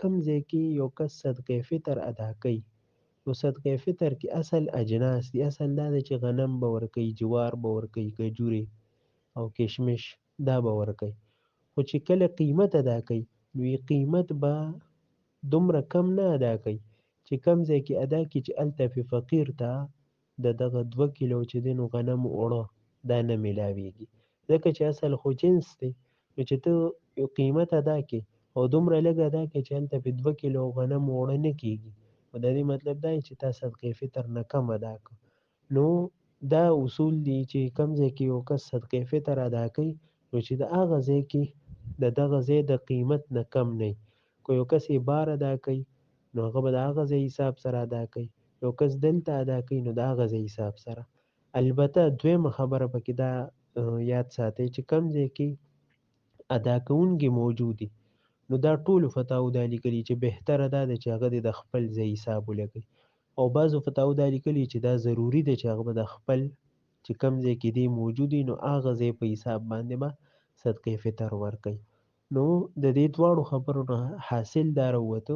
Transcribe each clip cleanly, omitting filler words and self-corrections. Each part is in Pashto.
کوم ځای کې یو کس صدقې فطر ادا کوي، نو صدقې فطر کې اصل اجناس دي. اصل دا دی چې غنم به ورکوي، جوار به ورکوي، کجورې او کشمش دا به ورکوي. خو چې کله قیمت ادا کوي، نو یې قیمت به دومره کم نه ادا کوي چې کم ځای کې ادا کړي چې هلته پې فقیر ته د دغه 2 کیلو چې دی نو غنمو اوړه دا نه میلاویږي. ځکه چې اصل خو جنس دی، نو چې ته یو قیمت ادا کړې او دومره لږ ادا کړې چې هلته پې 2 کیلو غنمو اوړه نه کېږي، نو د دې مطلب دا دی چې تا صدقې فطر نه کم ادا کړه. نو دا اصول دي چې کم ځای کې یو کس صدقې فطر ادا کوي، نو چې د هغه ځای کې د دغه ځای د قیمت نه کم نه وي. که یو کس یې بار ادا کوي، نو هغه به د هغه ځای حساب سره ادا کوي. یو کس دلته ادا کوي، نو د هغه ځای حساب سره. البته دویمه خبره پکې دا یاد ساتئ چې کم ځای کې ادا کوونکي موجود وي، نو دا ټولو فتاوو دا لیکلي چې بهتره دا ده چې هغه دې د خپل ځای حساب ولګوي. او بعضو فتاوو دا لیکلي چې دا ضروري ده چې هغه به د خپل چې کم ځای کې دی موجود وي، نو هغه ځای په حساب باندې به صدقې فطر ورکوي. نو د دې دواړو خبرو نه حاصل دا راووته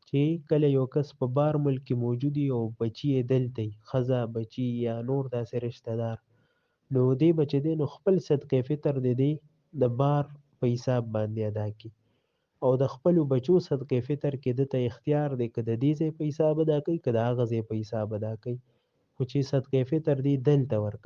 چې کله یو کس په بار ملک کې موجود وي او بچي یې دلته وي، ښځه، بچي یا نور داسې رشته دار، نو دې به چې دی نو خپل صدقې فطر د دې د بار په حساب باندې ادا کړي. او د خپلو بچو صدقې فطر کې ده ته اختیار دی که د دې ځای په حساب ادا کوي، که د هغه ځای په حساب ادا کوي، خو چې صدقې فطر دې دلته ورکوي.